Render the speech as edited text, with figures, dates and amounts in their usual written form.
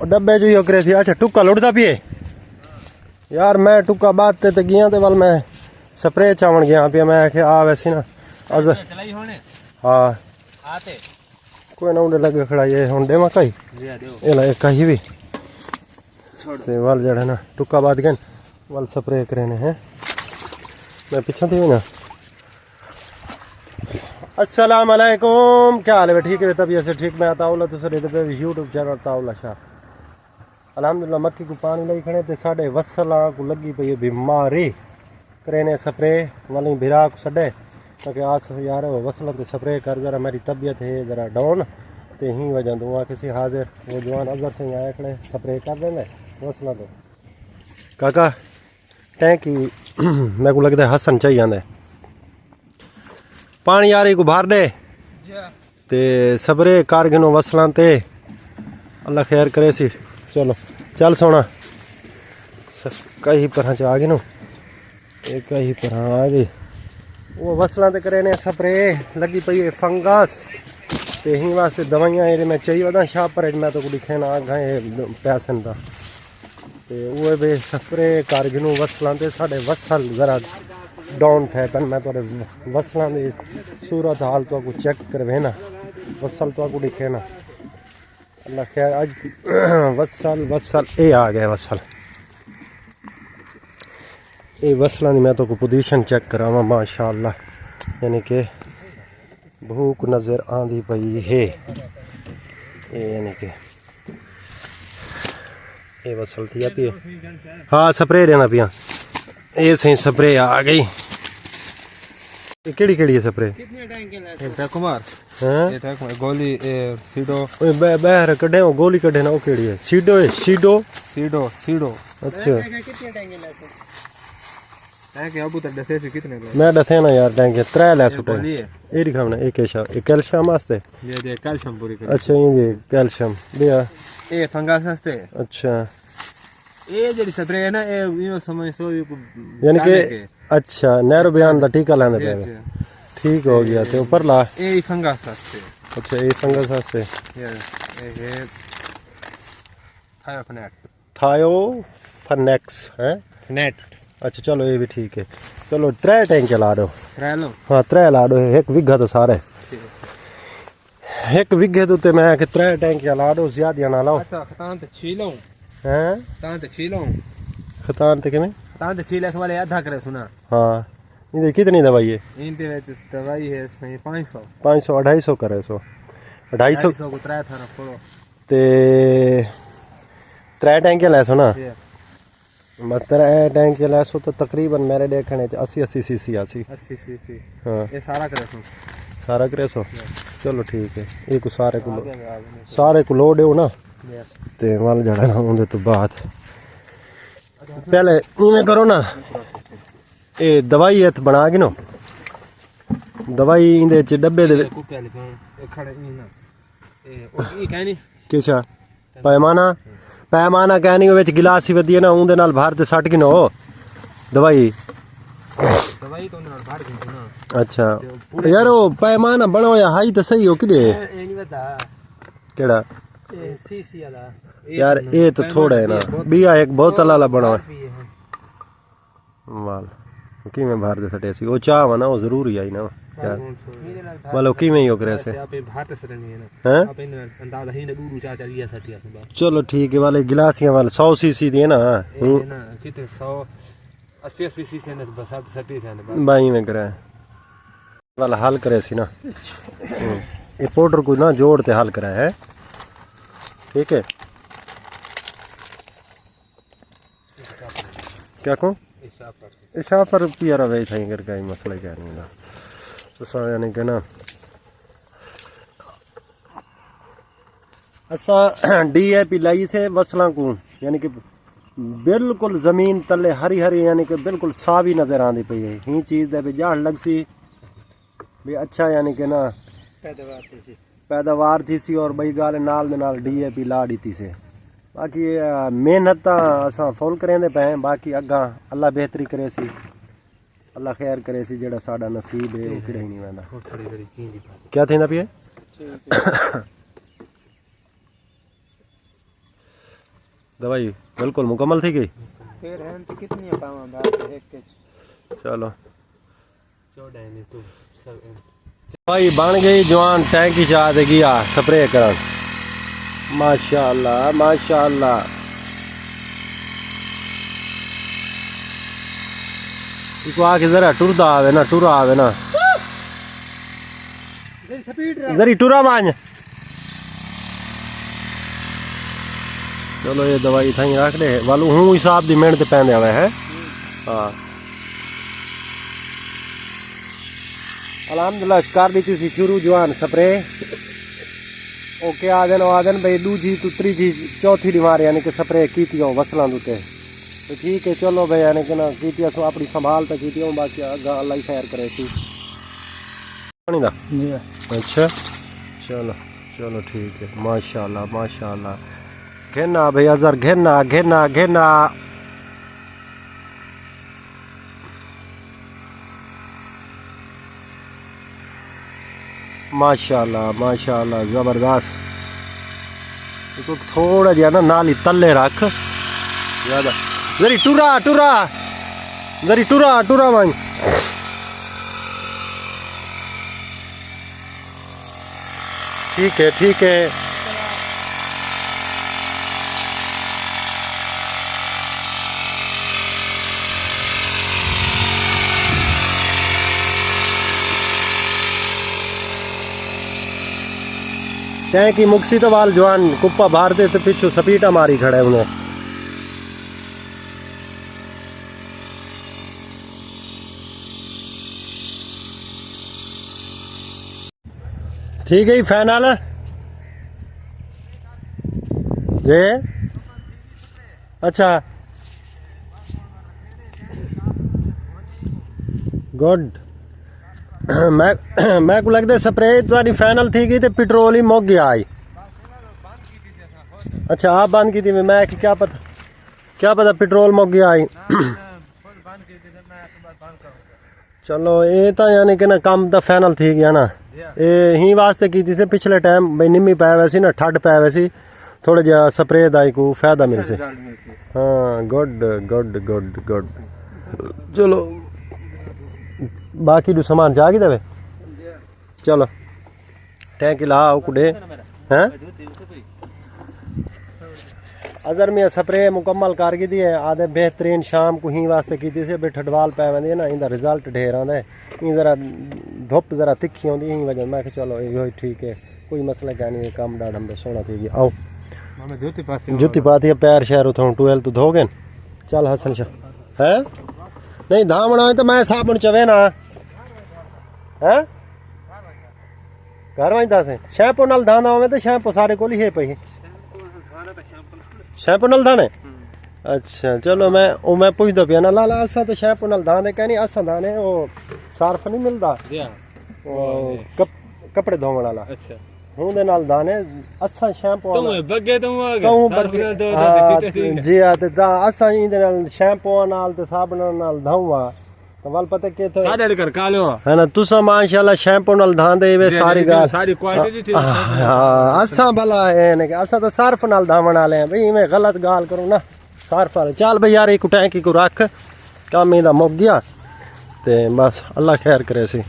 डब्बे जो ही करे थी। अच्छा टुक्का लुटता पिए यार। मैं टुक्का बात ते गया ते वाल मैं स्प्रे चावन गया पिया। मैं आखे आ वैसी ना अज हाँ कोई ना उन्हें लगे खड़ा ये हुन देवा कई ये ला एक कहीं भी ते वाल जड़ा ना टुक्का बात गन वाल स्प्रे करे ने हैं। मैं पीछे थी ना। अस्सलाम वालेकुम, क्या हाल है? ठीक है तबीयत से ठीक। मैं ताउला तो सरे पे यूट्यूब चैनल ताउला शाह। अल्हम्दुलिल्लाह मक्की को पानी लई खड़े ते साडे वसला को लगी पई बीमारी करेने स्प्रे वाली भिरा को सडे ताकि आस यार वसला ते स्प्रे कर जरा मेरी तबीयत है जरा डाउन ते ही वजह दुआ किसी हाजिर वो जवान अजर से आए खड़े स्प्रे कर देंगे वसला तो काका टैंकी मेरे को लगता है हसन चाहिए आंदे पानी यार को बाहर दे ते स्प्रे कर गिनो वसलां ते अल्लाह खैर करे सी। चलो चल सोना कहीं पर आ गई नो एक कहीं पर आ गई वो वसलां ते करे ने स्प्रे लगी पई है फंगस ते ही वास्ते दवाइयां ये मैं चाहिए वदा शाह पर मैं तो लिखे ना गए पैसन दा ते वो बे स्प्रे कर गिनो वसलां ते साडे वसल जरा डाउन थे तन मैं तो वसलां दी सूरत हाल तो को चेक करवे ना वसल तो को लिखे ना अल्लाह खैर आज वसल वसल ए आ गया वसल ये वसलां दी मैं तो को पोजीशन चेक करावा माशाअल्लाह यानी कि भूख नज़र आंदी पई है यानी कि ये वसल थी पी हाँ स्प्रे देना पिया ये सही स्प्रे आ गई। केड़ी केड़ी है स्प्रे कुमार गोली सीडो बाहर कढ़े गोली कढ़े ना वो केड़ी है सीडो है सीडो सीडो सीडो अच्छा टैंक अबू तक दसे से कितने मैं दसे ना यार टैंक 3 ले सुटे ए दिखावना एक कैल्शियम वास्ते ये कैल्शियम पूरी कर अच्छा ये कैल्शियम दिया ए फंगस वास्ते अच्छा ये जेडी स्प्रे है ना ए यो समझ तो यानी कि अच्छा नहरो बयान दा टीका लाने पे ठीक हो गया ते ऊपर ला ए फंगस वास्ते अच्छा ये फंगस वास्ते ये थायोफनेक्स है नेट अच्छा चलो ये भी ठीक है। चलो 3 टैंक ला दो 3 लो हाँ 3 ला दो एक विघा तो सारे एक विघे तो ते मैं के 3 टैंक ला दो ज्यादा ना लाओ। अच्छा खतान ते छीलो हैं खतान ते छीलो खतान ते किने खतान ते छीले वाले आधा करे सुना हाँ ये कितनी दवाई है इनते विच दवाई है 500 250 करे 100 250 को 3 थाना फोड़ो ते 3 टैंक ले सो ना बस 3 टैंक ले सो तो तकरीबन मेरे देखने 80 सीसी 80 सीसी हाँ ये सारा करे सो सारा करे सो चलो ठीक है ये को सारे को लोड है ना ते वाल जड़ा ना उनके तो बाद पहले इवें करो ना ये दवाई हथ बना के नो दवाई इंदे च डब्बे दे किसा पैमाना पैमाना कहनी विच गिलास ही वधी ना उंदे नाल भर ते सट के नो दवाई दवाई तो नाल भर के ना अच्छा यार ओ पैमाना बनाया हाई तो सही हो किदे ए नहीं बता केड़ा सीसी वाला यार ये तो थोड़ा है ना बिया एक बोतल वाला बनाओ माल की में बाहर दे सटे सी ओ चाह ना वो जरूरी आई ना यार मतलब की में ही हो करे से आप भारत से नहीं है ना हैं आप इन अंदाजा ही ना दूर चाचा लिया सटिया से बात चलो ठीक है वाले गिलासियां वाले 100 सीसी दिए ना ना कितने 180 सीसी से ना बस सटी से ना बाई में करे वाला हल करे सी ना ये पाउडर को ना जोड़ते हल करा है ठीक है क्या को इशा पर पिया रवे था इनकर का मसला क्या नहीं ना तो यानी कि ना असा डीएपी लाई से वसला को यानी कि बिल्कुल जमीन तले हरी हरी यानी कि बिल्कुल सावी नजर आती पई है ही चीज दे जाड़ लग सी भी अच्छा यानी कि ना पैदावार थी सी और बई गाल नाल दे नाल डीएपी ला दी से बाकी मेहनत असा फुल करेंदे पे बाकी अगा अल्लाह बेहतरी करे सी अल्लाह खैर करे सी जेड़ा साडा नसीब है वो किड़े ही नहीं वेंदा क्या थींदा पिए दवाई बिल्कुल मुकम्मल थी गई। फिर हैं तो कितनी पावा बात एक के चलो 14 है नहीं तू सब दवाई बन गई जवान टैंकी चा दे गया स्प्रे कर माशाअल्लाह माशाअल्लाह। इसको आके जरा टुरदा आवे ना टुरा आवे ना जरी टुरा मान। चलो ये दवाई थाई रख दे वालू हूँ हिसाब दी मेहनत पैंदे आवे है। हाँ अलहमदुलिल्लाह कर दी थी शुरू जवान स्प्रे ओके आदन भाई दूजी तो तीजी चौथी बीमारी यानी कि स्प्रे की वसलों उत्ते तो ठीक है। चलो भाई यानी कि ना की सो अपनी संभाल तो की बाकी अगर अल्लाह ही खैर करे थी पानी दा जी। अच्छा चलो चलो ठीक है माशाअल्लाह माशाअल्लाह। घेना भाई अजहर घेना घेना घेना माशाअल्लाह माशाअल्लाह जबरदस्त। इसको थोड़ा जिहा ना नाल ही तले रख ज्यादा जरी टुरा टुरा जरी टुरा टुरा वन। ठीक है ठीक है। टैंकी मुक्सी तो वाल जवान कुप्पा बाहर दे तो पिछू सपीटा मारी खड़े उन्हें। ठीक है फाइनल जे अच्छा गुड। मैं को लगता स्प्रे तुम्हारी फाइनल थी गई तो पेट्रोल ही मुक गया आई। अच्छा आप बंद की थी मैं कि क्या पता पेट्रोल मुक गया आई। चलो ये तो यानी कि ना काम तो फाइनल थी गया ना ये ही वास्ते की थी पिछले टाइम भाई निम्मी पै वैसी ना ठंड पै वैसी थोड़ा जहा स्प्रे का को फायदा मिल से। हाँ गुड गुड गुड गुड। चलो बाकी दू सामान जागी देवे चलो टैंकी ला कुडे हैं अजर में स्प्रे मुकम्मल कर दी है आधे बेहतरीन शाम को ही वास्ते की थी बे ठडवाल पै वेंदी ना इंदा रिजल्ट ढेर आंदा है जरा धुप जरा तिखी आंदी ही वजह मैं चलो यो ठीक है कोई मसला क्या नहीं काम डाढ़ हम सोना थी गया। आओ जुत्ती पाती है पैर शहर उठो टूएल तो धोगे चल हसन शाह है नहीं धामना है तो मैं साबुन चवे ना है घर वहीं दस शैम्पू नाल धाना होवे तो शैम्पू सारे को है पई शैम्पू नाल धाने। अच्छा चलो मैं पूछदा पिया ना लाला असा तो शैम्पू नाल धाने कहनी असा धाने वो सर्फ नहीं मिलदा कपड़े धोवन वाला। अच्छा हूं दे नाल धाने असा शैम्पू तुम बगे तुम आ गए जी हां ते असा इंदे नाल शैम्पू नाल ते साबुन नाल धावा तो वाल पता के तो सारे कर कालो है ना तुसा माशाल्लाह शैम्पू नाल धांदे वे सारी गाल सारी क्वालिटी थी। हां असा भला है ने असा तो सर्फ नाल धावण वाले हैं भाई मैं गलत गाल करूं ना सर्फ वाले। चल भाई यार एक टैंकी को रख काम इंदा मुक गया ते बस अल्लाह खैर करे सी।